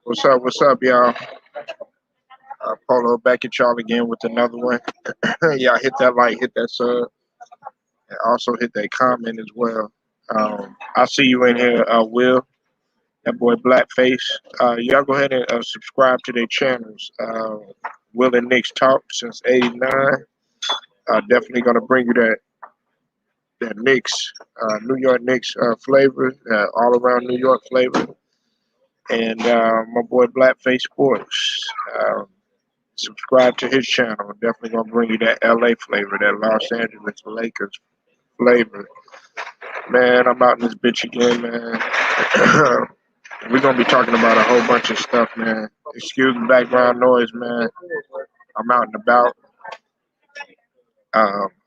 What's up, y'all? Polo back at y'all again with another one. Y'all hit that like, hit that sub, and also hit that comment as well. I see you in here, Will, that boy Blackface. Y'all go ahead and subscribe to their channels. Will and Nick's Talk since '89. Definitely gonna bring you that Knicks, New York Knicks flavor, all around New York flavor, and my boy Blackface Sports. Subscribe to his channel. Definitely gonna bring you that LA flavor, that Los Angeles Lakers flavor. Man, I'm out in this bitch again, man. We're gonna be talking about a whole bunch of stuff, man. Excuse the background noise, man. I'm out and about.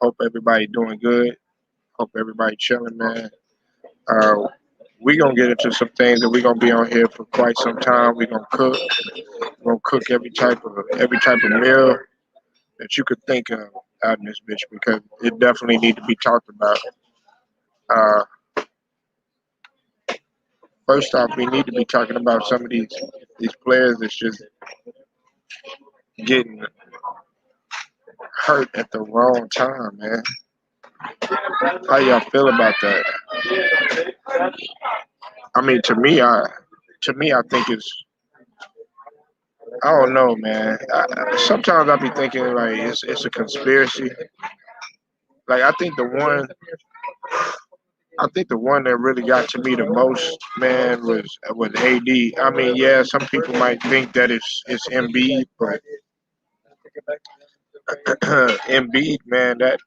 Hope everybody doing good. Hope everybody chilling, man. Uh, we gonna get into some things that we gonna be on here for quite some time. We gonna cook. We're gonna cook every type of meal that you could think of out in this bitch because it definitely need to be talked about. Uh, First off, we need to be talking about some of these players that's just getting hurt at the wrong time, man. How y'all feel about that? I mean, to me, I think I don't know, man. Sometimes I be thinking like it's a conspiracy. Like I think the one that really got to me the most, man, was AD. I mean, yeah, some people might think that it's Embiid, but Embiid, man, that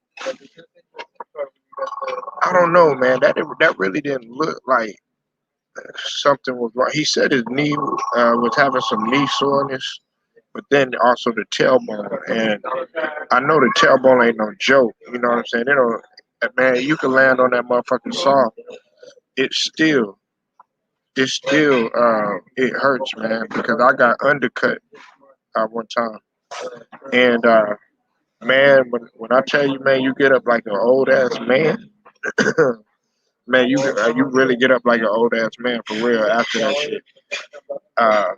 I don't know, man. That really didn't look like something was wrong. He said his knee was having some knee soreness, but then also the tailbone, and I know the tailbone ain't no joke. You know what I'm saying? It don't, man. You can land on that motherfucking saw. It still, it hurts, man, because I got undercut one time, and man, when I tell you, man, you get up like an old ass man. Man, you really get up like an old ass man for real after that shit. Uh,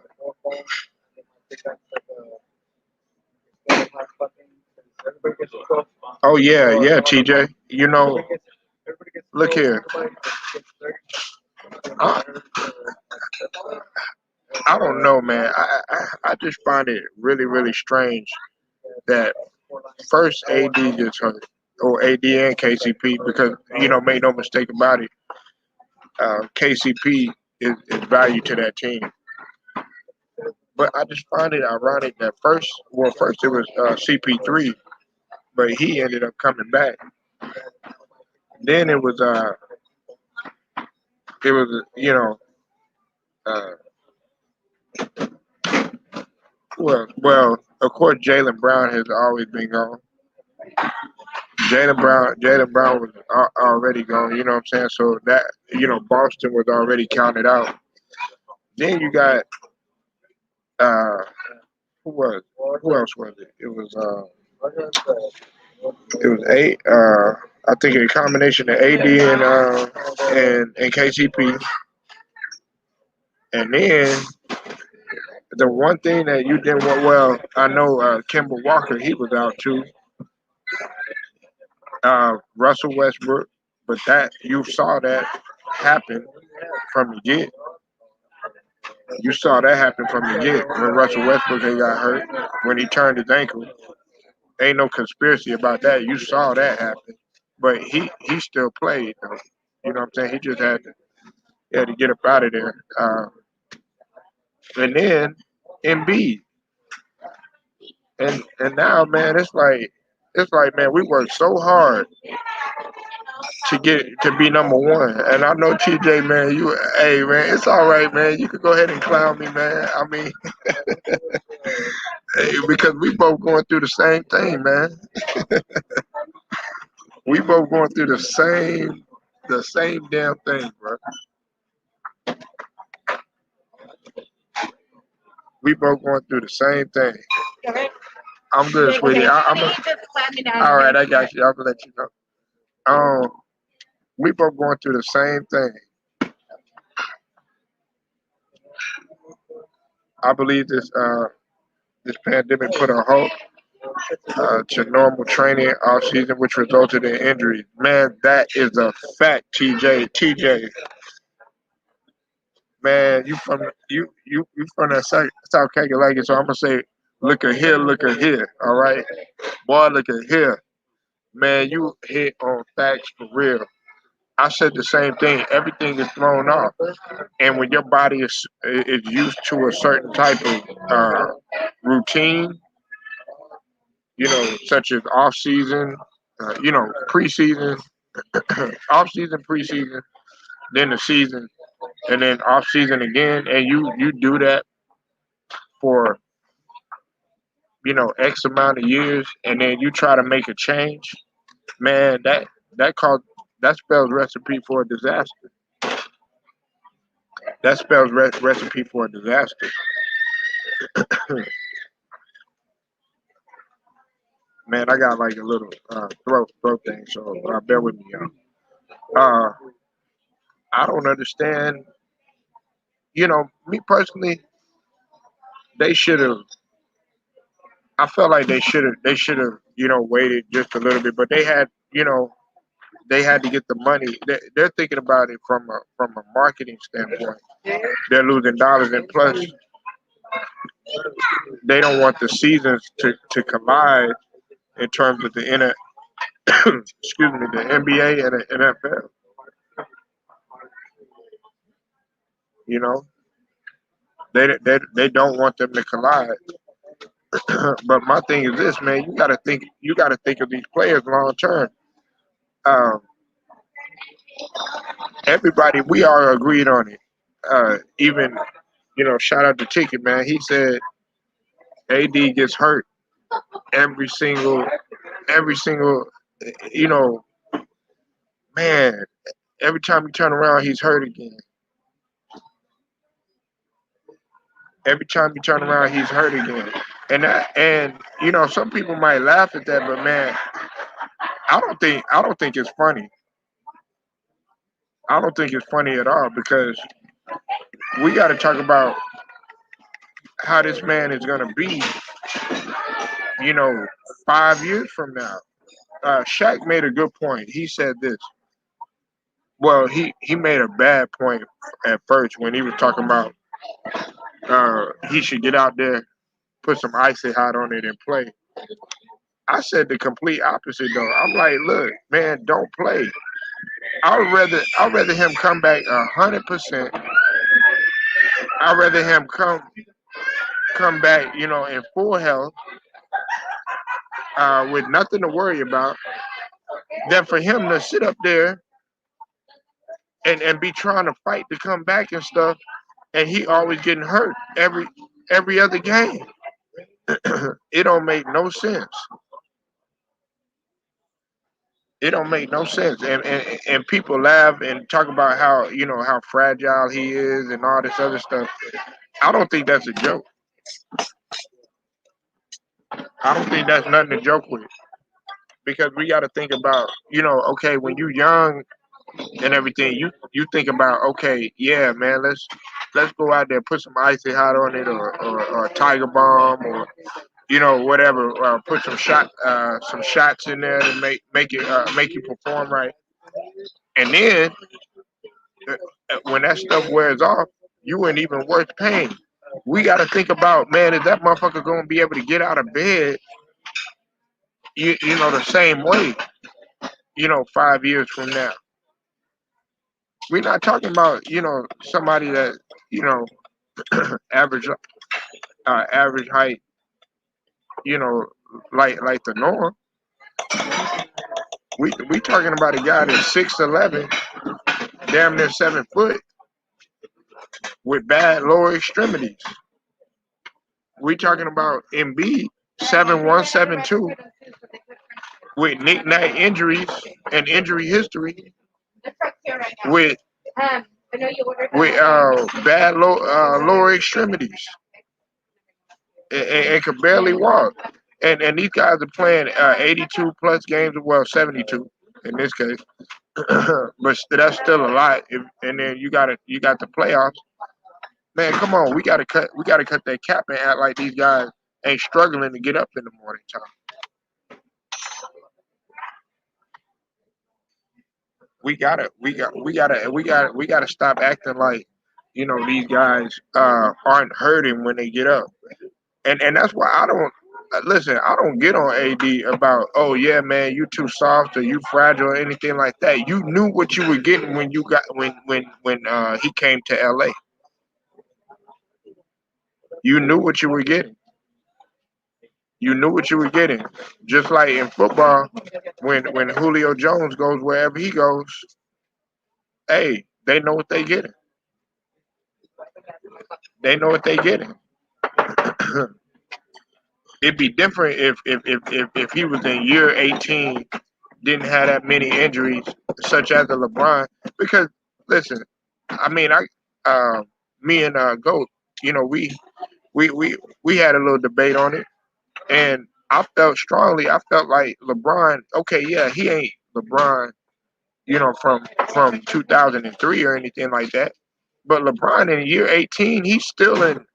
oh yeah, yeah, TJ. You know, look here. I, I don't know, man. I just find it really, really strange that first AD gets hurt, or AD and KCP, because make no mistake about it, KCP is value to that team. But I just find it ironic that first it was CP3, but he ended up coming back. Then it was uh, well, of course Jalen Brown has always been gone. Jalen Brown was already gone. You know what I'm saying? So that Boston was already counted out. Then you got uh, who else was it? It was eight. I think a combination of AD and KCP, and then the one thing that you didn't want. Well, I know Kemba Walker, he was out too. Russell Westbrook, but that you saw that happen from the get. You saw that happen from the get when Russell Westbrook had got hurt when he turned his ankle. Ain't no conspiracy about that. You saw that happen, but he still played though. You know what I'm saying? He just had to get up out of there. And then Embiid, and now man, it's like man, we worked so hard to be number one. And I know TJ, man, hey man, it's all right, man. You could go ahead and clown me, man. I mean, hey, because we both going through the same thing, man. We both going through the same damn thing, bro. We both going through the same thing. I'm good, sweetie. All right, I got you. I'm gonna let you know. We both going through the same thing. I believe this pandemic put a halt to normal training off season, which resulted in injuries. Man, that is a fact, TJ. TJ, man, you from the South Carolina, so I'm gonna say, look at here, all right, boy, look at here, man, you hit on facts for real. I said the same thing. Everything is thrown off, and when your body is used to a certain type of routine, such as off season, preseason, off season, preseason, then the season, and then off season again, and you do that for X amount of years, and then you try to make a change, man, that cause that spells recipe for a disaster. That spells recipe for a disaster. Man, I got like a little throat thing, so bear with me, y'all. Uh, I don't understand. Me personally, they should have. I felt like they should have waited just a little bit, but they had to get the money. They're thinking about it from a marketing standpoint. They're losing dollars, and plus they don't want the seasons to collide in terms of the excuse me, the NBA and the NFL. You know, they don't want them to collide. But my thing is this, man. You got to think of these players long term. Um, Everybody, we all agreed on it. Even shout out to Ticket, man. He said AD gets hurt every single, every single, you know, man. Every time you turn around, he's hurt again. Every time you turn around, he's hurt again. And some people might laugh at that, but man, I don't think it's funny. I don't think it's funny at all because we got to talk about how this man is gonna be, you know, 5 years from now. Shaq made a good point. He said this. Well, he made a bad point at first when he was talking about he should get out there, put some icy hot on it, and play. I said the complete opposite though. I'm like, look, man, don't play. I'd rather him come back 100%. I'd rather him come back, in full health, with nothing to worry about, than for him to sit up there and be trying to fight to come back and stuff, and he always getting hurt every other game. It don't make no sense. It don't make no sense. And people laugh and talk about how fragile he is and all this other stuff. I don't think that's a joke. I don't think that's nothing to joke with because we got to think about okay, when you young and everything, you think about, okay, yeah, man, let's go out there, put some icy hot on it, or a tiger bomb, or whatever, put some shots in there to make you perform right, and then when that stuff wears off, you ain't even worth paying. We got to think about, man, is that motherfucker going to be able to get out of bed, the same way, 5 years from now? We're not talking about somebody that you know average average height, you know like the norm. We talking about a guy that's 6'11", damn near 7 foot, with bad lower extremities. We talking about Embiid, 7'1", 7'2", with knick-knack injuries and injury history, with bad lower extremities, and could barely walk. And these guys are playing 82 plus games, well 72 in this case, but that's still a lot. And then you got the playoffs. Man, come on, we gotta cut that cap and act like these guys ain't struggling to get up in the morning time. We gotta stop acting like, these guys aren't hurting when they get up. And that's why I don't listen. I don't get on AD about, oh yeah, man, you too soft or you fragile or anything like that. You knew what you were getting when you got when he came to LA. You knew what you were getting. You knew what you were getting. Just like in football, when Julio Jones goes wherever he goes, hey, they know what they getting. They know what they getting. It'd be different if he was in year 18, didn't have that many injuries, such as the LeBron. Because listen, I mean, me and Goat, you know, we we we had a little debate on it, and I felt strongly. I felt like LeBron. Okay, yeah, he ain't LeBron, from 2003 or anything like that. But LeBron in year 18, he's still in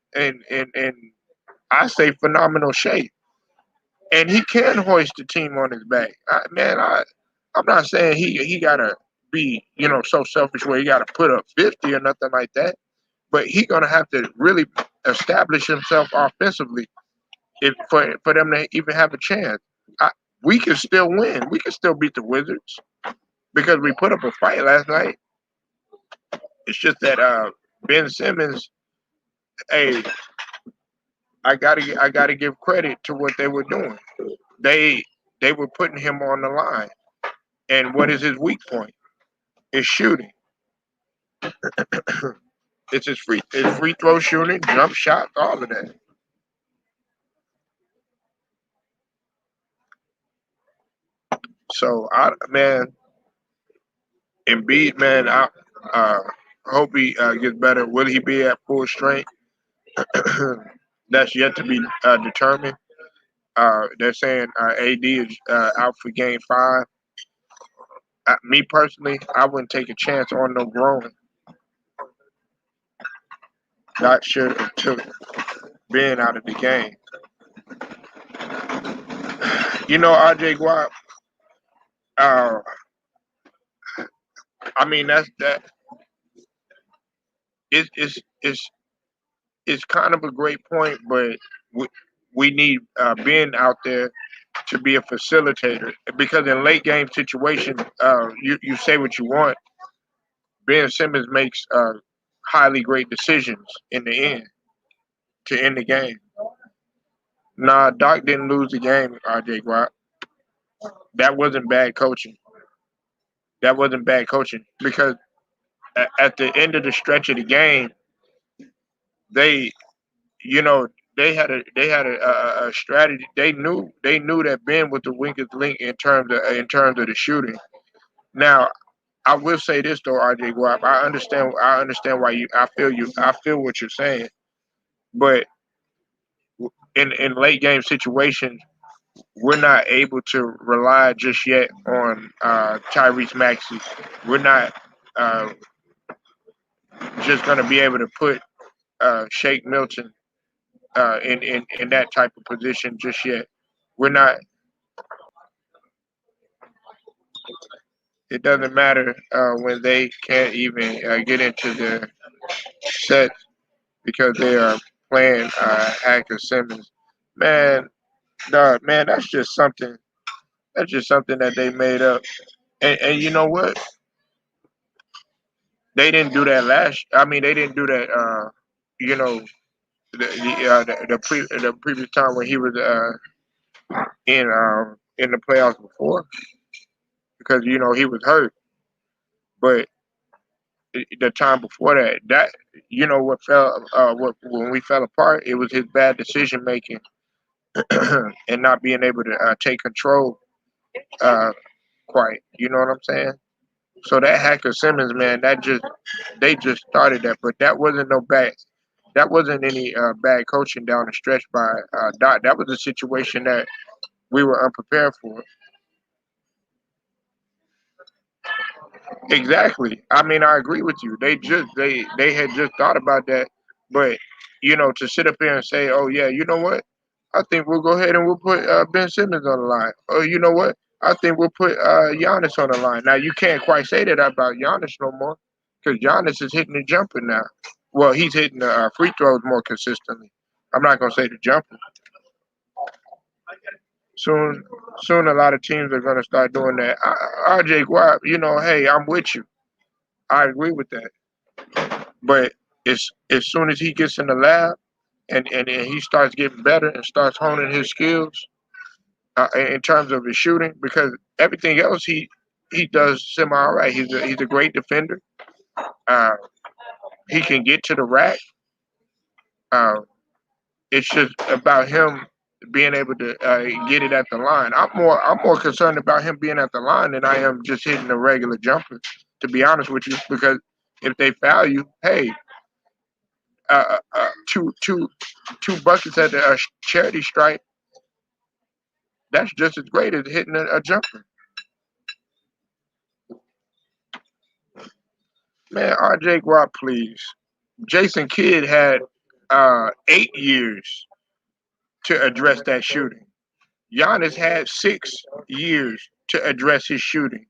I say phenomenal shape, and he can hoist the team on his back. I'm not saying he gotta be so selfish where he gotta put up 50 or nothing like that, but he gonna have to really establish himself offensively if for them to even have a chance. I, we can still win. We can still beat the Wizards because we put up a fight last night. It's just that Ben Simmons, hey, I gotta give credit to what they were doing. They they were putting him on the line. And what is his weak point? It's shooting. It's his free throw shooting, jump shots, all of that. So man, Embiid, man, I uh, hope he gets better. Will he be at full strength? That's yet to be determined. They're saying AD is out for Game 5. Me personally, I wouldn't take a chance on no groin. That should have took Ben out of the game. RJ Guap. Uh, I mean, that's that. It's it's it's it's kind of a great point, but we, we need Ben out there to be a facilitator because in late game situations, you say what you want. Ben Simmons makes highly great decisions in the end to end the game. Nah, Doc didn't lose the game, RJ Rock. That wasn't bad coaching. That wasn't bad coaching because at the end of the stretch of the game, they, you know, they had a strategy. They knew that Ben was the weakest link in terms of the shooting. Now, I will say this though, RJ Guap. I understand why I feel what you're saying, but in late game situations, we're not able to rely just yet on Tyrese Maxey. We're not uh, just going to be able to put Shake Milton in that type of position just yet. We're not. It doesn't matter when they can't even get into the set because they are playing Hacker Simmons. Man, dog, man, that's just something. That's just something that they made up. And you know what? They didn't do that last. I mean, they didn't do that. You know, the previous time when he was in the playoffs before because he was hurt. But the time before that what fell what when we fell apart, it was his bad decision making and not being able to take control uh, quite. You know what I'm saying? So that Hacker Simmons man, they just started that, but that wasn't no bad. That wasn't any bad coaching down the stretch by Dot. That was a situation that we were unprepared for. Exactly. I mean, I agree with you. They had just thought about that But to sit up here and say, "Oh yeah, you know what? I think we'll go ahead and we'll put Ben Simmons on the line." Oh, you know what? I think we'll put Giannis on the line. Now you can't quite say that about Giannis no more, because Giannis is hitting the jumper now. Well, he's hitting the free throws more consistently. I'm not gonna say the jumper. Soon, soon, a lot of teams are gonna start doing that. RJ Guap, hey, I'm with you. I agree with that. But as soon as he gets in the lab and he starts getting better and starts honing his skills in terms of his shooting, because everything else he does semi all right. He's a great defender. Uh, he can get to the rack. Uh, it's just about him being able to get it at the line. I'm more concerned about him being at the line than I am just hitting a regular jumper. To be honest with you, because if they foul you, hey, two buckets at the charity stripe, that's just as great as hitting a jumper. Man, RJ Guap, please. Jason Kidd had 8 years to address that shooting. Giannis had 6 years to address his shooting.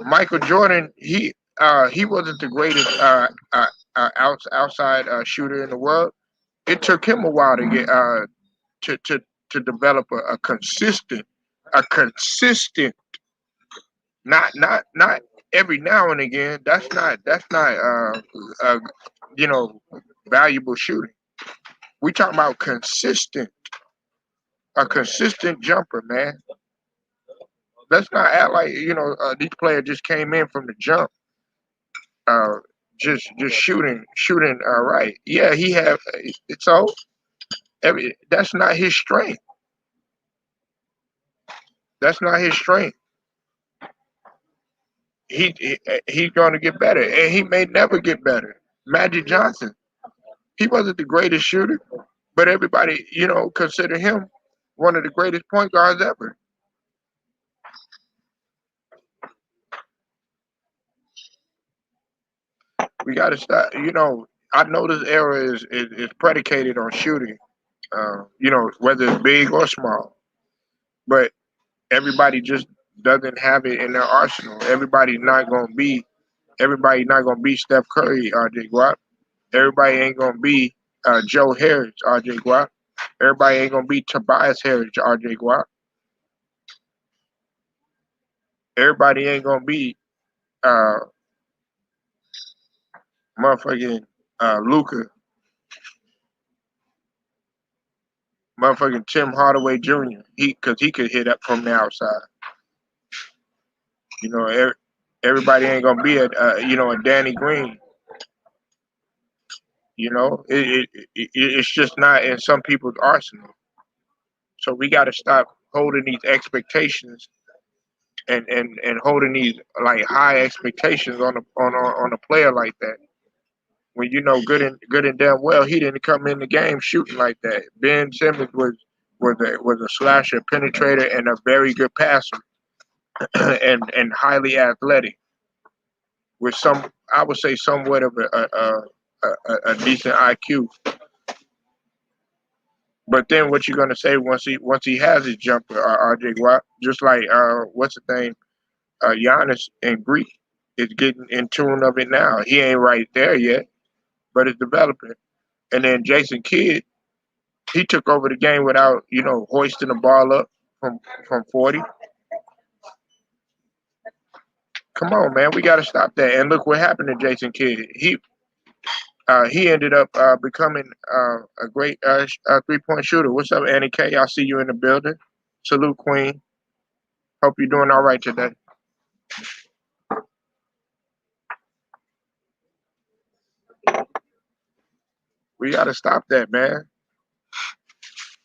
Michael Jordan, he wasn't the greatest outside shooter in the world. It took him a while to get to to to develop a consistent, not every now and again. That's not you know valuable shooting. We talking about a consistent jumper, man. Let's not act like these players just came in from the jump, uh, just shooting right. Yeah, he have so that's not his strength. That's not his strength. He's going to get better, and he may never get better. Magic Johnson, he wasn't the greatest shooter, but everybody consider him one of the greatest point guards ever. We got to stop. I know this era is predicated on shooting. Whether it's big or small, but everybody just doesn't have it in their arsenal. Everybody not gonna be Steph Curry, RJ Guap. Everybody ain't gonna be Joe Harris, RJ Guap. Everybody ain't gonna be Tobias Harris, RJ Guap. Everybody ain't gonna be uh motherfucking Luca, motherfucking Tim Hardaway Jr. Cause he could hit up from the outside. You know, everybody ain't gonna be a Danny Green. It's just not in some people's arsenal. So we got to stop holding these expectations and holding these like high expectations on a player like that. When good and damn well he didn't come in the game shooting like that. Ben Simmons was a slasher, penetrator, and a very good passer, and highly athletic with some, I would say, somewhat of a decent IQ. But then what you gonna say once he has his jumper, RJ Watt, just like what's the name, Giannis in Greek is getting in tune of it now. He ain't right there yet, but it's developing. And then Jason Kidd, he took over the game without hoisting the ball up from 40. Come on, man, we got to stop that. And look what happened to Jason Kidd. He ended up becoming a great 3-point shooter. What's up, Annie K? I see you in the building. Salute, Queen. Hope you're doing all right today. We got to stop that, man.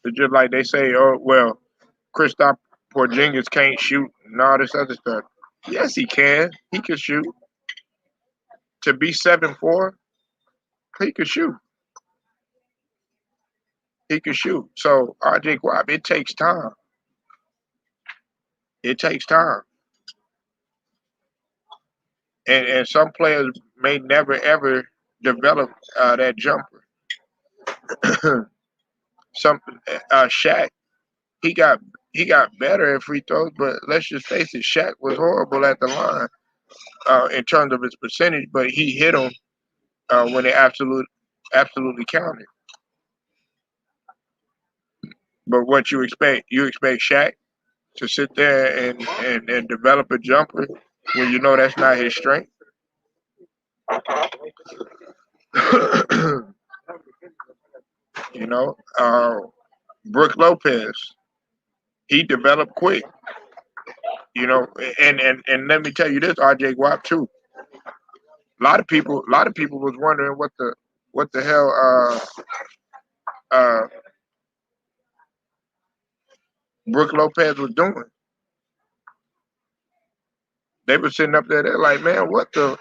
It's just like they say, oh, well, Kristaps Porzingis can't shoot and all this other stuff. Yes, he can. He can shoot. To be 7'4", he can shoot. He can shoot. So RJ Guap, it takes time. It takes time. And some players may never ever develop that jumper. Some Shaq, he got he got better at free throws, but let's just face it, Shaq was horrible at the line in terms of his percentage, but he hit them when it absolutely counted. But what you expect? You expect Shaq to sit there and develop a jumper when you know that's not his strength. you know, Brooke Lopez, he developed quick. You know, and let me tell you this, RJ Watt too. A lot of people was wondering what the hell uh Brooke Lopez was doing. They were sitting up there, they're like, man, what the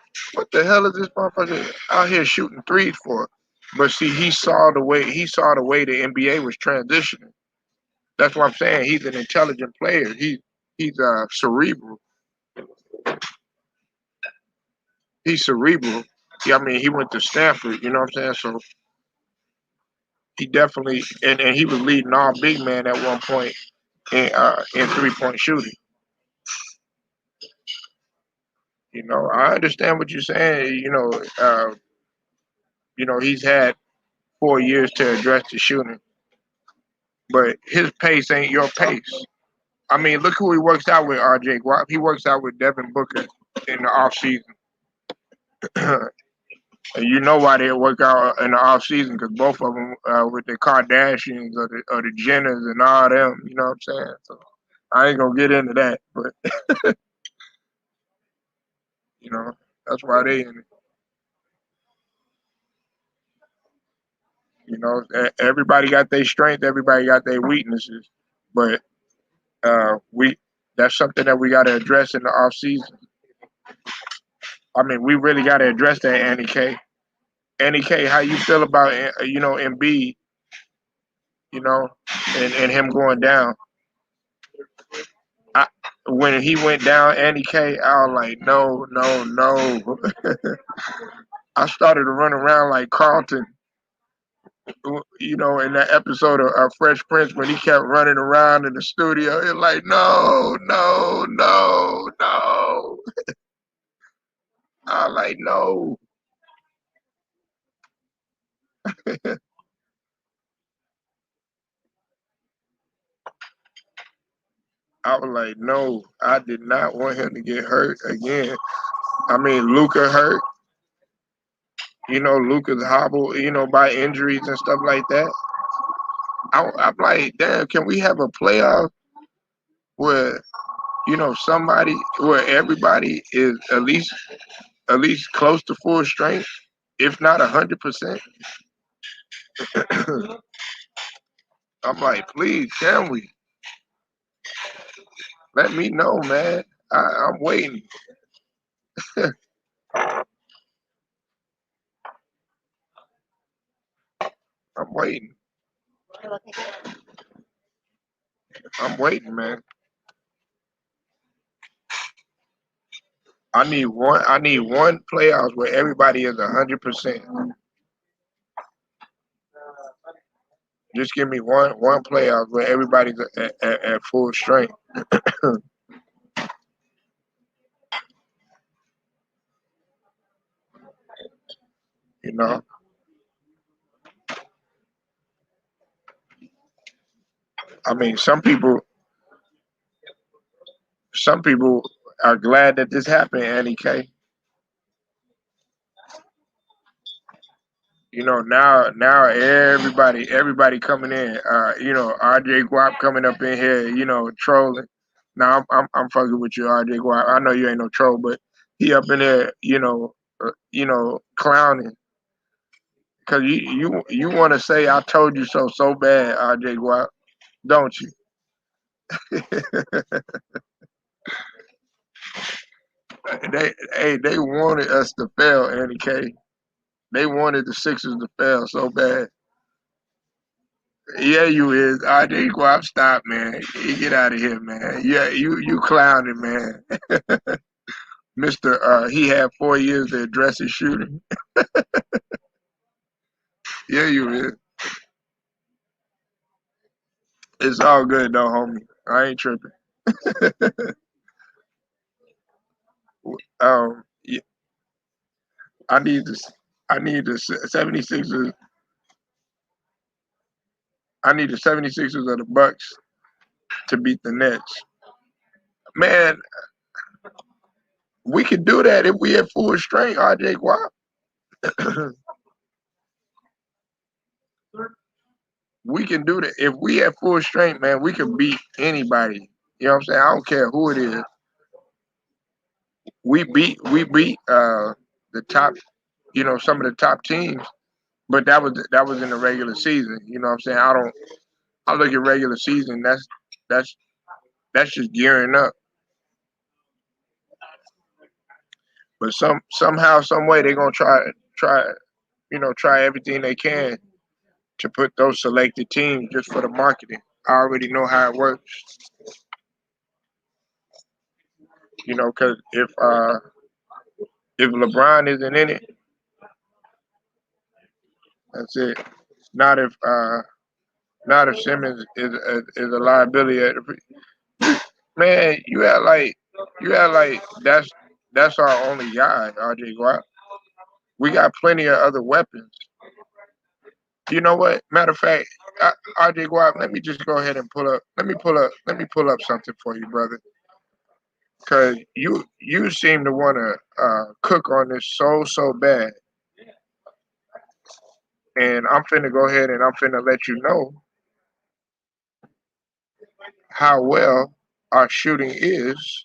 hell is this motherfucker out here shooting threes for? But see, he saw the way the NBA was transitioning. That's what I'm saying. He's an intelligent player. He's cerebral. He's cerebral. Yeah, I mean, he went to Stanford. You know what I'm saying? So he definitely and he was leading all big man at one point in 3-point shooting. You know, I understand what you're saying. He's had 4 years to address the shooting, but his pace ain't your pace. I mean, look who he works out with, RJ Guap. He works out with Devin Booker in the off season. And you know why they work out in the off season because both of them with the Kardashians or the Jenners and all them. You know what I'm saying? So I ain't gonna get into that, but you know that's why they in it. You know, everybody got their strength, everybody got their weaknesses, but we that's something that we got to address in the off season. I mean, we really got to address that, Annie K. Annie K, how you feel about Embiid, you know, and him going down? I, when he went down, Annie K, I was like, no, no, no. I started to run around like Carlton, in that episode of Fresh Prince when he kept running around in the studio. It's like, no, no, no, no. I was like, no. I was like, no. I did not want him to get hurt again. I mean, Luca hurt. Luca's hobbled, by injuries and stuff like that. I'm like, damn, can we have a playoff where, somebody, where everybody is at least close to full strength, if not 100%? I'm like, please, can we? Let me know, man. I'm waiting. I'm waiting. I'm waiting, man. I need one playoffs where everybody is 100%. Just give me one playoff where everybody's at full strength. you know, I mean, some people are glad that this happened, Annie K. Now everybody coming in. RJ Guap coming up in here, trolling. Now I'm fucking with you, RJ Guap. I know you ain't no troll, but he up in there, clowning. Cause you want to say I told you so bad, RJ Guap, don't you? They wanted us to fail, Annie K. They wanted the Sixers to fail so bad. Yeah, you is. RJ Guap, stop, man. You get out of here, man. Yeah, you clowning, man. Mister, he had 4 years to address his shooting. Yeah, you is. It's all good though, homie. I ain't tripping. Yeah, I need this. I need the 76ers. I need the 76ers of the Bucks to beat the Nets. Man, we can do that if we have full strength, RJ Guap. We can do that. If we have full strength, man, we can beat anybody. You know what I'm saying? I don't care who it is. We beat the top, some of the top teams, but that was in the regular season. You know what I'm saying? I look at regular season, that's that's just gearing up. But somehow, some way they're gonna try everything they can to put those selected teams just for the marketing. I already know how it works, because if LeBron isn't in it, that's it. Not if uh, not if Simmons is a liability. Man, you act like that's our only guy, RJ Watt. We got plenty of other weapons. You know what? Matter of fact, RJ Watt, let me just go ahead and pull up. Let me pull up something for you, brother. Cause you seem to want to cook on this so bad, and I'm finna go ahead and I'm finna let you know how well our shooting is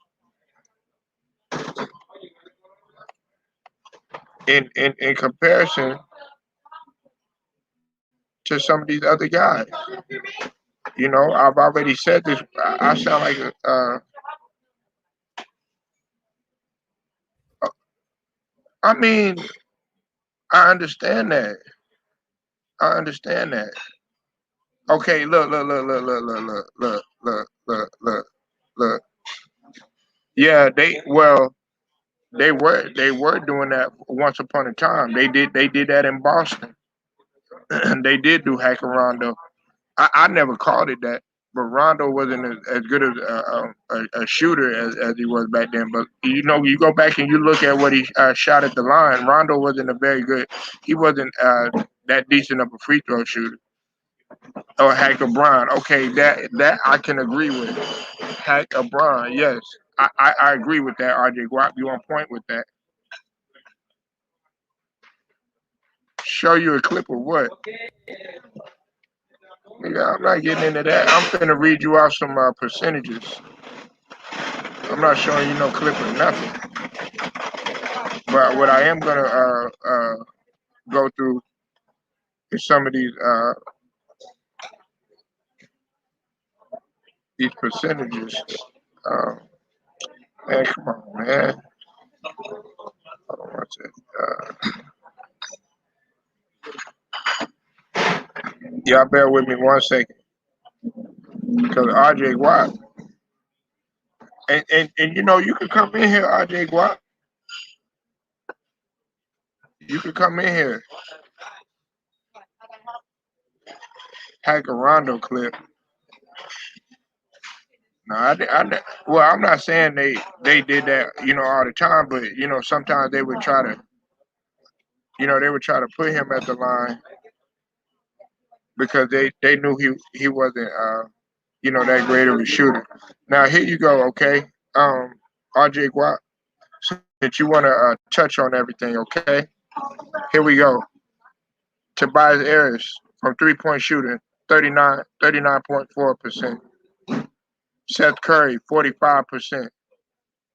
in comparison to some of these other guys. I've already said this. I sound like I mean, I understand that. I understand that. Okay, look. Yeah, they were doing that once upon a time. They did that in Boston. They did do hack around though. I never called it that, but Rondo wasn't as good as a shooter as he was back then. But you go back and you look at what he shot at the line. Rondo wasn't a very good. He wasn't that decent of a free throw shooter. Or Hack Brown. Okay, that I can agree with. Hack Brown. Yes, I agree with that. RJ Guap, you on point with that. Show you a clip of what? Nigga, I'm not getting into that. I'm finna read you out some percentages. I'm not showing you no clip of nothing. But what I am gonna go through is some of these percentages. Um, man, come on, man. Hold on one second. Y'all bear with me 1 second, because RJ Watt, and you can come in here, RJ Watt. You can come in here, hack a Rondo clip. No, well, I'm not saying they did that, all the time, but sometimes they would try to put him at the line because they knew he wasn't that great of a shooter. Now here you go, okay, RJ Guap, since you want to touch on everything, okay, here we go. Tobias Harris from 3-point shooting, 39.4%. Seth Curry, 45%.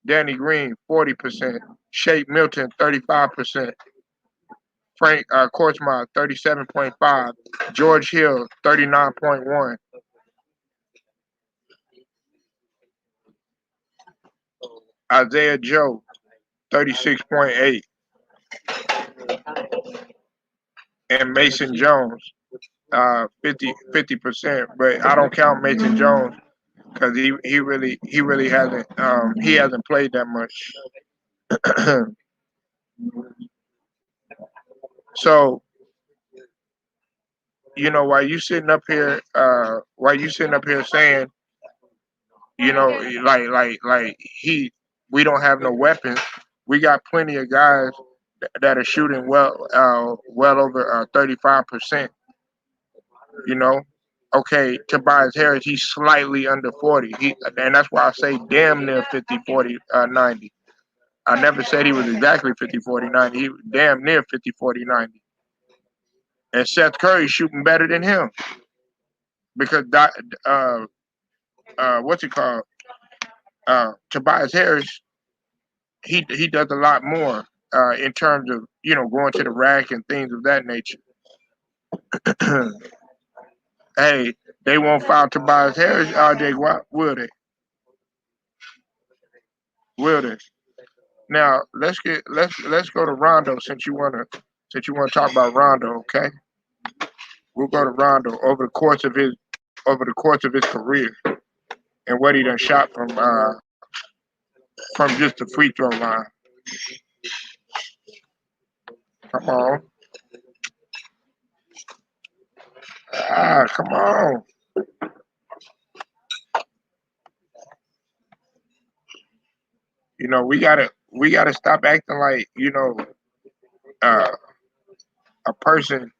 Danny Green, 40%. Shake Milton, 35%. Frank Korchmar, 37.5. George Hill, 39.1. Isaiah Joe, 36.8. And Mason Jones, 50%. But I don't count Mason Jones because he really hasn't played that much. So while you sitting up here, saying, we don't have no weapons. We got plenty of guys that are shooting well over 35%. You know, okay, Tobias Harris, he's slightly under 40. And that's why I say damn near 50, 40, 90. I never said he was exactly 50, 40, 90. He was damn near 50, 40, 90. And Seth Curry's shooting better than him because what's it called? Tobias Harris, he does a lot more in terms of going to the rack and things of that nature. Hey, they won't foul Tobias Harris, RJ Watt, will they? Will they? Now let's go to Rondo since you wanna talk about Rondo, okay? We'll go to Rondo over the course of his career and what he done shot from just the free throw line. Come on. Come on. We gotta stop acting like, uh, a person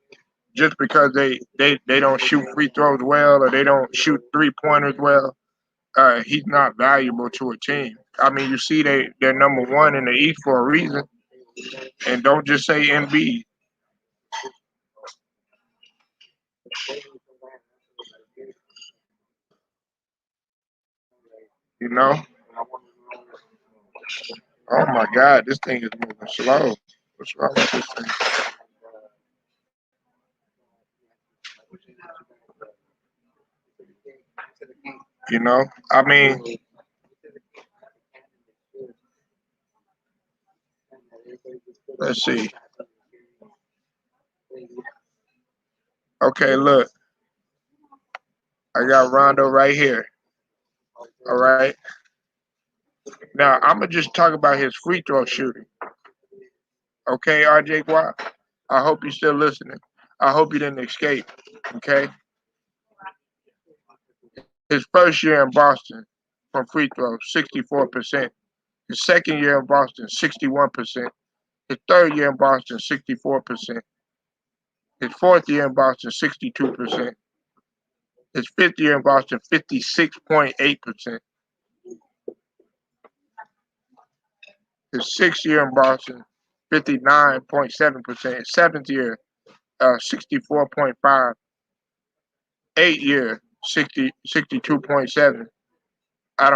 just because they don't shoot free throws well or they don't shoot 3 pointers well, he's not valuable to a team. I mean, you see they're number one in the East for a reason, and don't just say Embiid. You know? Oh my God, this thing is moving slow. What's wrong with this thing? You know? I mean, let's see. Okay, look, I got Rondo right here. All right. Now I'm gonna just talk about his free throw shooting. Okay, RJ Watt. I hope you're still listening. I hope you didn't escape. Okay. His first year in Boston from free throws, 64%. His second year in Boston, 61%. His third year in Boston, 64%. His fourth year in Boston, 62%. His fifth year in Boston, 56.8%. His sixth year in Boston, 59.7%. His seventh year, 64.5. 8 year, 62.7. I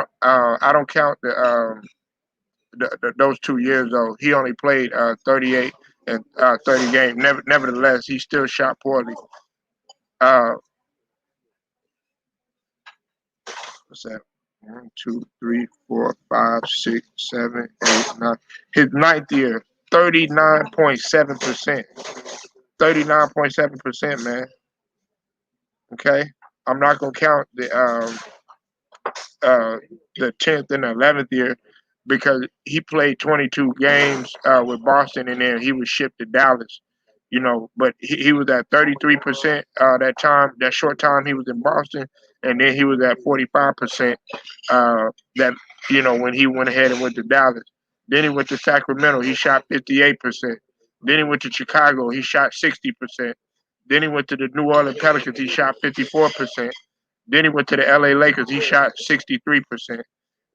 don't count those 2 years though. He only played 38 and 30 games. Nevertheless, he still shot poorly. Uh, what's that? One, two, three, four, five, six, 7, 8, 9. His ninth year, 39.7%. 39.7%, man. Okay, I'm not gonna count uh, the 10th and 11th year because he played 22 games with Boston and then he was shipped to Dallas. But he was at 33% that short time he was in Boston, and then he was at 45% that when he went ahead and went to Dallas. Then he went to Sacramento, he shot 58%. Then he went to Chicago, he shot 60%. Then he went to the New Orleans Pelicans, he shot 54%. Then he went to the LA Lakers. He shot 63%.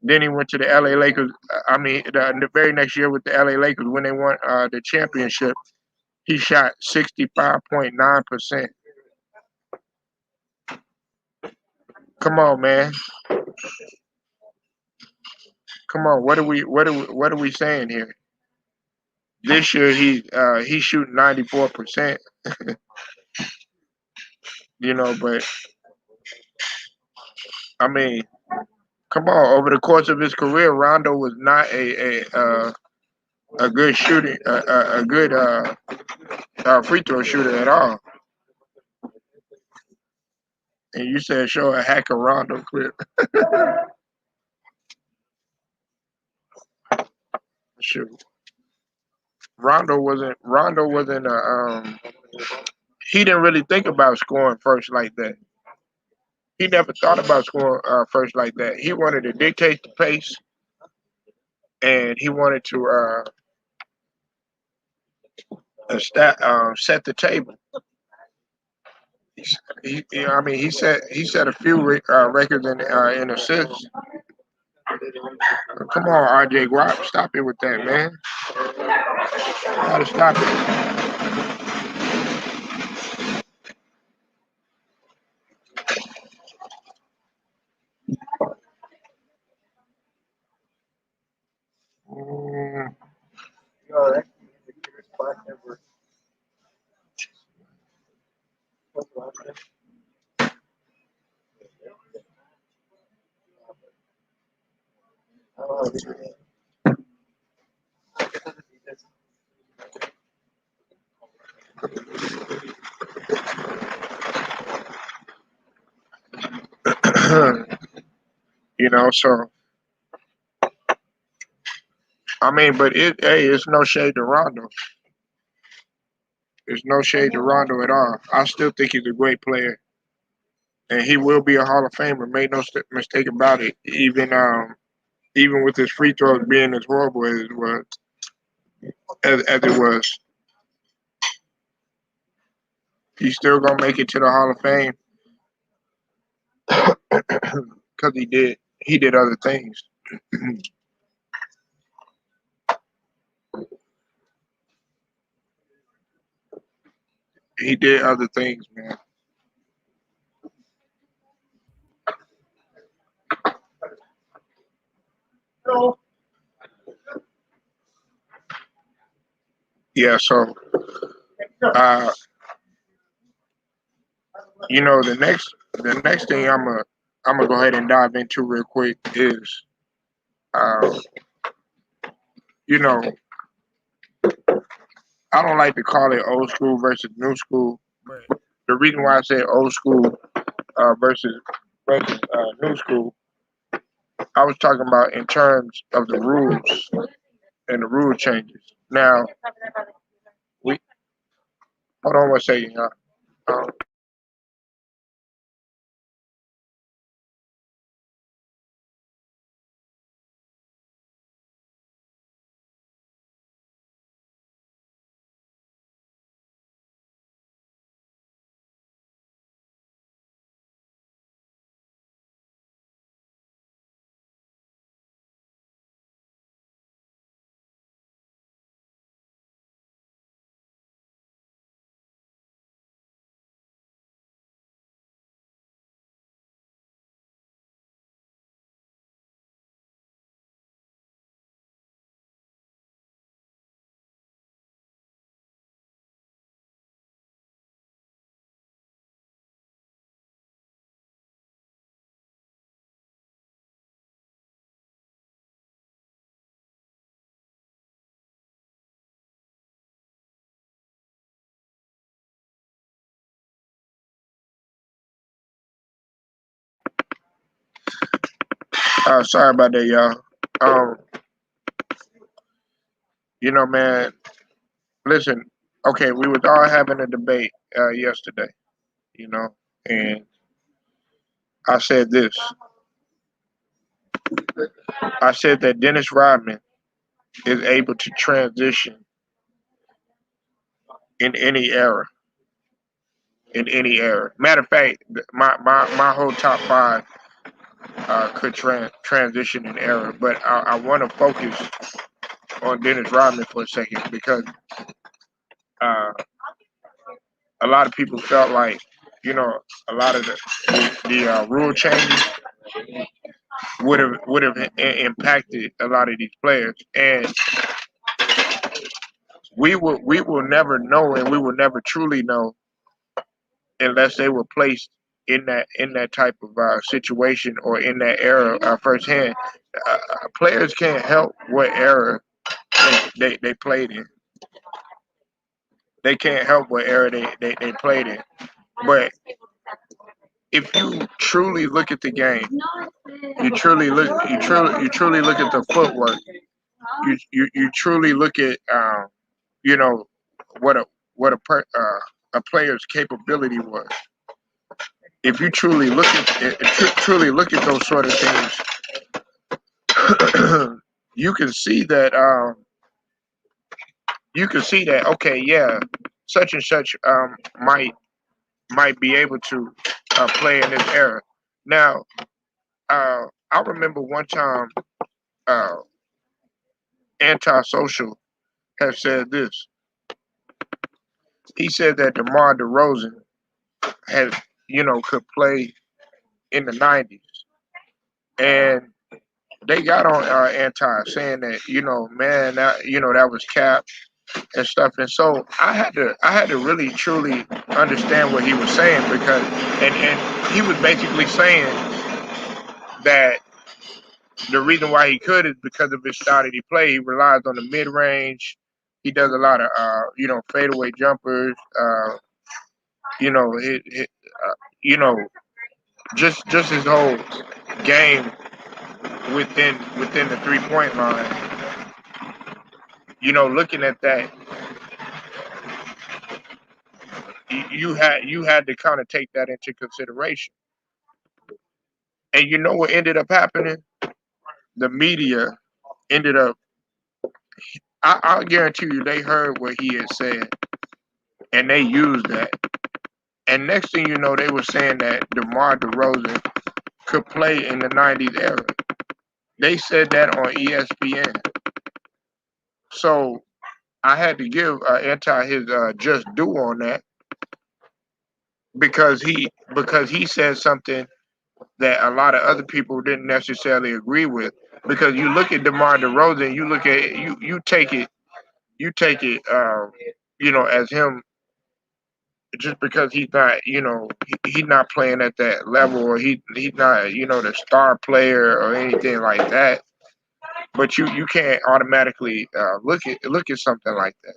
Then he went to the LA Lakers. I mean, the very next year with the LA Lakers when they won the championship, he shot 65.9%. Come on, man. Come on. What are we saying here? This year he's shooting 94%. But I mean, come on. Over the course of his career, Rondo was not a good shooting, a good free throw shooter at all. And you said show a hacker Rondo clip. Shoot, Rondo wasn't. he didn't really think about scoring first like that. He never thought about scoring first like that. He wanted to dictate the pace, and he wanted to set the table. I mean, he set a few records in assists. Come on, RJ, stop it with that, man. You gotta stop it. Mm, so I mean, but it's no shade to Rondo. There's no shade to Rondo at all. I still think he's a great player, and he will be a Hall of Famer. Make no mistake about it. Even with his free throws being as horrible as it was, he's still gonna make it to the Hall of Fame because he did other things. He did other things, man. Yeah. So, uh, the next thing I'm gonna go ahead and dive into real quick is, uh, you know, I don't like to call it old school versus new school, but the reason why I say old school versus new school, I was talking about in terms of the rules and the rule changes. Now, we hold on one second, y'all. Um, Sorry about that, y'all. Um, man. Listen, okay, we was all having a debate yesterday, you know, and I said this. I said that Dennis Rodman is able to transition in any era. In any era. Matter of fact, my whole top five could transition in era, but I want to focus on Dennis Rodman for a second because uh, a lot of people felt like, you know, a lot of the rule changes would have impacted a lot of these players, and we will never know, and we will never truly know unless they were placed in that type of situation or in that era firsthand. Players can't help what era they played in. They can't help what era they played in. But if you truly look at the game, you truly look at the footwork. You truly look at you know what a what a a player's capability was. If you truly look at truly look at those sort of things, you can see that okay, yeah, such and such might be able to play in this era. Now, I remember one time uh, antisocial has said this. He said that DeMar DeRozan had, could play in the '90s, and they got on anti saying that, man, that was cap and stuff. And so I had to really truly understand what he was saying, because and he was basically saying that the reason why he could is because of his style that he played. He relies on the mid range. He does a lot of fadeaway jumpers. You know, you know, just his whole game within the 3 point line. Looking at that, you had to kind of take that into consideration. And you know what ended up happening? The media ended up. I'll guarantee you, they heard what he had said and they used that. And next thing you know, they were saying that DeMar DeRozan could play in the '90s era. They said that on ESPN. So I had to give Anti his just due on that, because he said something that a lot of other people didn't necessarily agree with. Because you look at DeMar DeRozan, you take it, as him, just because he's not, he's not playing at that level, or he's not, the star player or anything like that. But you can't automatically look at something like that.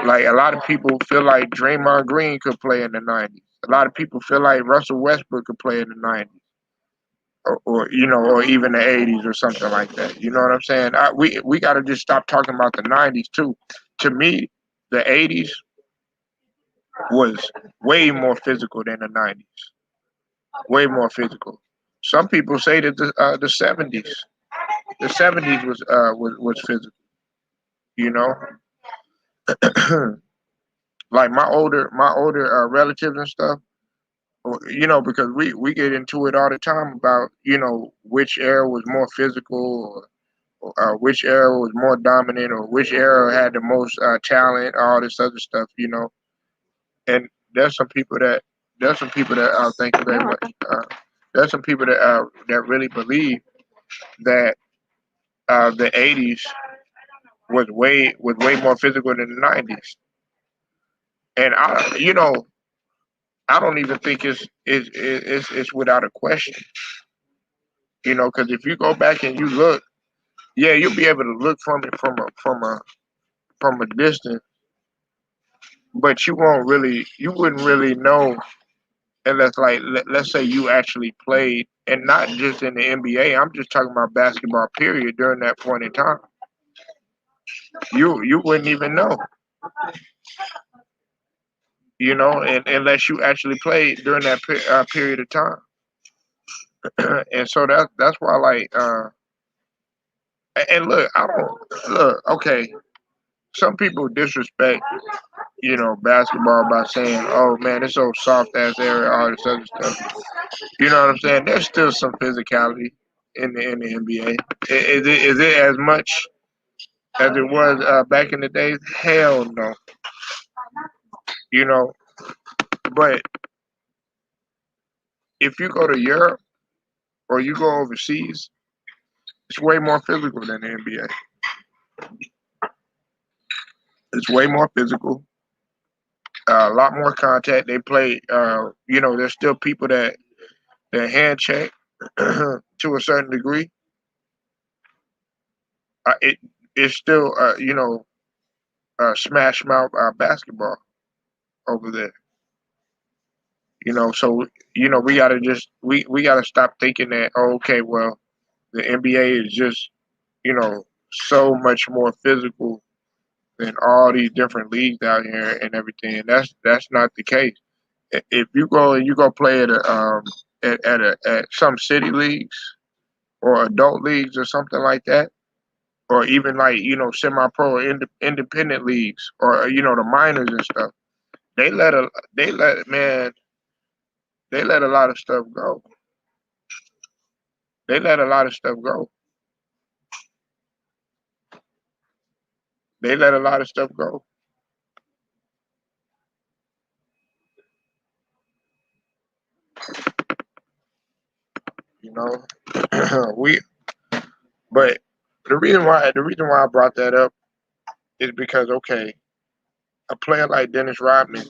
Like, a lot of people feel like Draymond Green could play in the '90s. A lot of people feel like Russell Westbrook could play in the '90s, or even the '80s or something like that. You know what I'm saying? We got to just stop talking about the '90s too. To me, the '80s was way more physical than the '90s. Way more physical. Some people say that the '70s was physical. You know, like my older relatives and stuff. Because we get into it all the time about which era was more physical, or which era was more dominant, or which era had the most talent, all this other stuff. And there's some people that thank you very much. There's some people that really believe that the '80s was way more physical than the '90s. And I don't even think it's without a question. Because if you go back and you look, yeah, you'll be able to look from it from a distance, but you wouldn't really know unless, like, let's say you actually played, and not just in the NBA. I'm just talking about basketball period during that point in time. You wouldn't even know, and unless you actually played during that period of time. And so that's why, like, and look, I don't look okay. Some people disrespect, basketball by saying, "Oh man, it's so soft ass area, all this other stuff." You know what I'm saying? There's still some physicality in the NBA. Is it as much as it was back in the days? Hell no. You know, but if you go to Europe or you go overseas, it's way more physical than the NBA. It's way more physical. A lot more contact. They play. There's still people that hand check to a certain degree. It's still smash mouth basketball over there. So we gotta just we gotta stop thinking that, oh, okay, well, the NBA is just so much more physical in all these different leagues out here and everything. That's not the case. If you go and you go play at some city leagues or adult leagues or something like that, or even like semi-pro or independent leagues or the minors and stuff, they let a they let man they let a lot of stuff go. They let a lot of stuff go. They let a lot of stuff go. You know, we but the reason why I brought that up is because okay, a player like Dennis Rodman,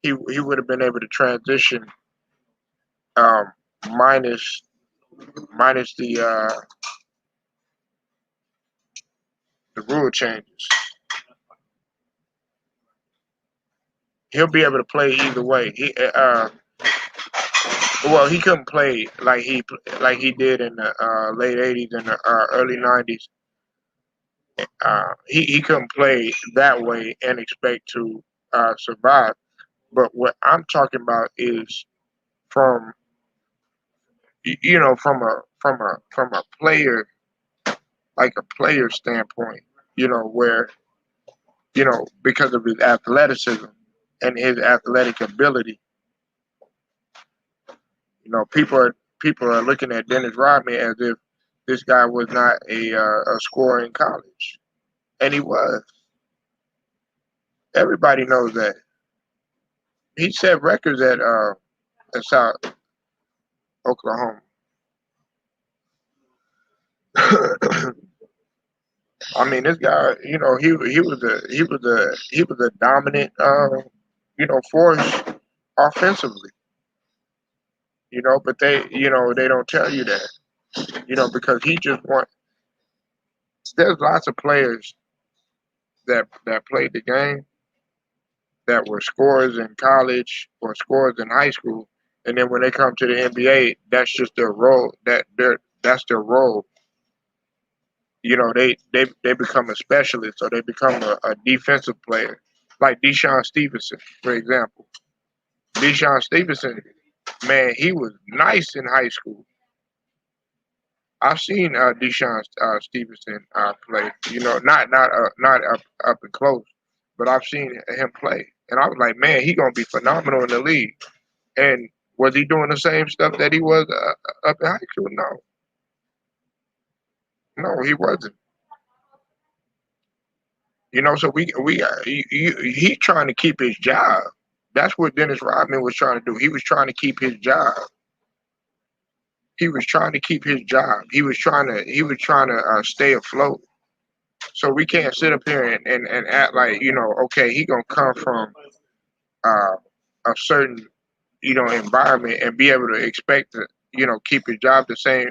he would have been able to transition um, minus minus the rule changes. He'll be able to play either way. Well, he couldn't play like he did in the late '80s and the early '90s. He couldn't play that way and expect to survive. But what I'm talking about is from from a player, like a player standpoint. Where because of his athleticism and his athletic ability. People are looking at Dennis Rodman as if this guy was not a scorer in college, and he was. Everybody knows that. He set records at South Oklahoma. I mean, this guy, he was a dominant force offensively. But they don't tell you that. Because he just want. There's lots of players that played the game that were scorers in college or scorers in high school, and then when they come to the NBA, that's just their role. That's their role. They become a specialist, or they become a defensive player, like Deshaun Stevenson, for example. Deshaun Stevenson, man, he was nice in high school. I've seen Deshaun Stevenson play. Not up and close, but I've seen him play, and I was like, man, he gonna be phenomenal in the league. And was he doing the same stuff that he was up in high school? No, no, he wasn't. So he trying to keep his job. That's what Dennis Rodman was trying to do. He was trying to keep his job. He was trying to keep his job. He was trying to stay afloat. So we can't sit up here and act like okay, he gonna come from uh, a certain environment and be able to expect to keep his job the same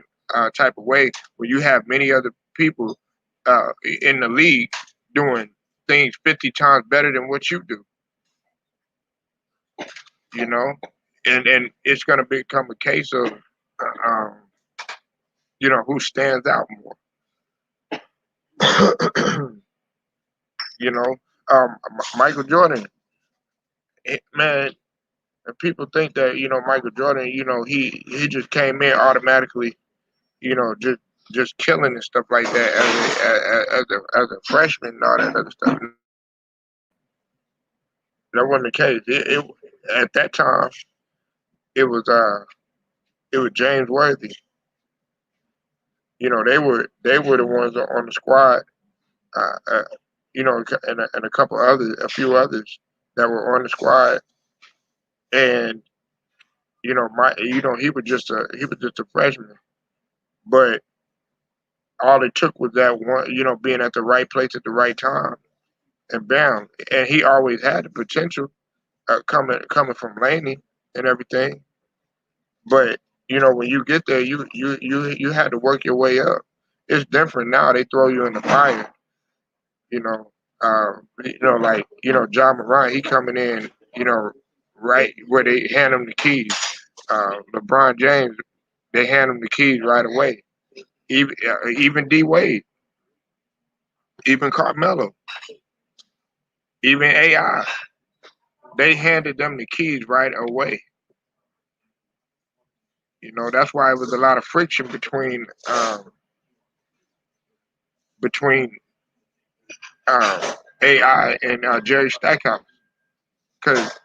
type of way when you have many other people in the league doing things 50 times better than what you do. You know, and it's gonna become a case of who stands out more. you know, Michael Jordan, man. And people think that Michael Jordan, he just came in automatically, just killing and stuff like that as a freshman and all that other stuff. That wasn't the case. At that time, it was James Worthy. They were the ones on the squad. Uh, and a couple others, a few others that were on the squad, and he was just a freshman, but all it took was that one, being at the right place at the right time, and bam, and he always had the potential coming from Laney and everything, but when you get there, you had to work your way up. It's different now. They throw you in the fire, you know. Like John Moran, he coming in, right where they hand him the keys. LeBron James, they hand him the keys right away. Even D Wade, even Carmelo. even AI, they handed them the keys right away. You know, that's why it was a lot of friction between AI and Jerry Stackhouse, because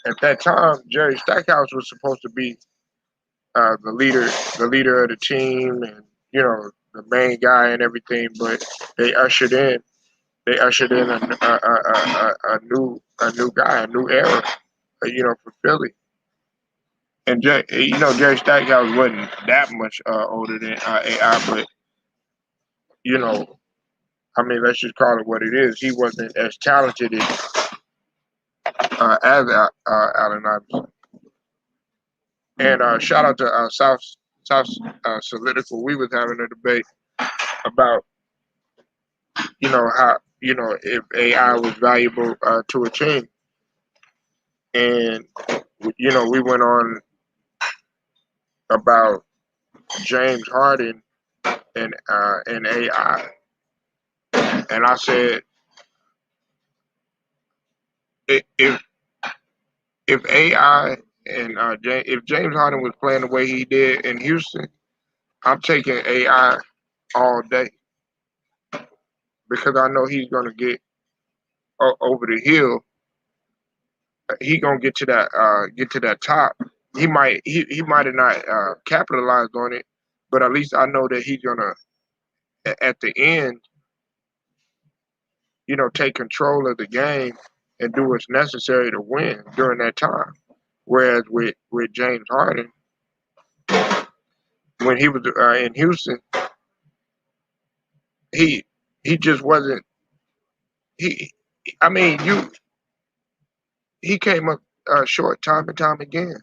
at that time Jerry Stackhouse was supposed to be the leader of the team, and you know the main guy and everything. But they ushered in they ushered in a new guy, a new era, you know, for Philly. And you know, Jerry Stackhouse wasn't that much older than AI, but you know, I mean, let's just call it what it is. He wasn't as talented as Allen Iverson. And shout out to South Solitical. We was having a debate about you know how you know if AI was valuable to a team, and you know we went on about James Harden and AI, and I said if AI and if James Harden was playing the way he did in Houston, I'm taking AI all day because I know he's gonna get over the hill. He gonna get to that top. He might have not capitalized on it, but at least I know that he's gonna at the end, you know, take control of the game and do what's necessary to win during that time. Whereas with James Harden, when he was in Houston, he he just wasn't he. I mean, he came up short time and time again.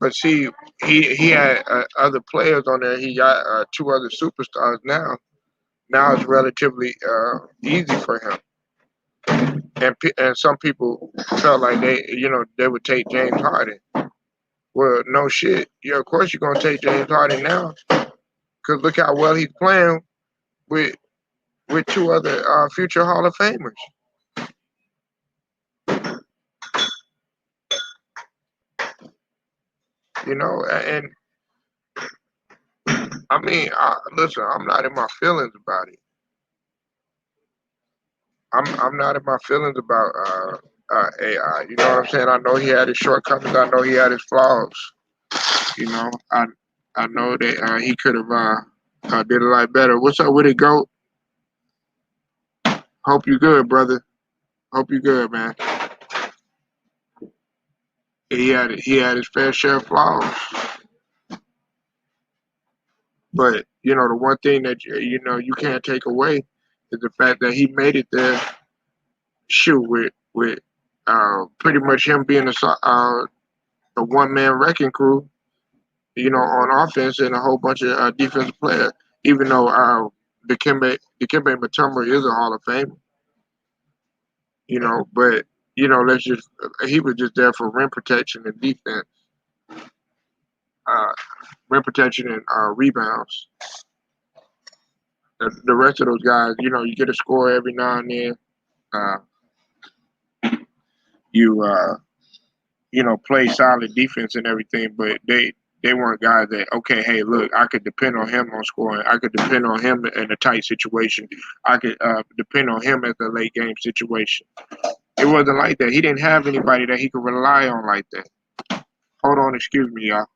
But see, he had other players on there. He got two other superstars now. Now it's relatively easy for him. And some people felt like they would take James Harden. Well, no shit. Yeah, of course you're gonna take James Harden now, cause look how well he's playing with two other future Hall of Famers. You know, and I mean, listen, I'm not in my feelings about it. I'm not in my feelings about AI. You know what I'm saying? I know he had his shortcomings. I know he had his flaws. You know, I know that he could have did a lot better. What's up with it, Goat? Hope you good, brother. Hope you good, man. He had his fair share of flaws, but you know the one thing that you know you can't take away is the fact that he made it there. Shoot, with pretty much him being a one man wrecking crew, you know, on offense and a whole bunch of defensive players. Even though Dikembe Mutombo is a Hall of Fame, you know, but you know, he was just there for rim protection and defense, uh, rim protection and rebounds. The rest of those guys, you know, you get a score every now and then. Uh, you you know, play solid defense and everything, but they weren't guys that okay, hey, look, I could depend on him on scoring. I could depend on him in a tight situation. I could depend on him as a late game situation. It wasn't like that. He didn't have anybody that he could rely on like that. Hold on, excuse me, y'all.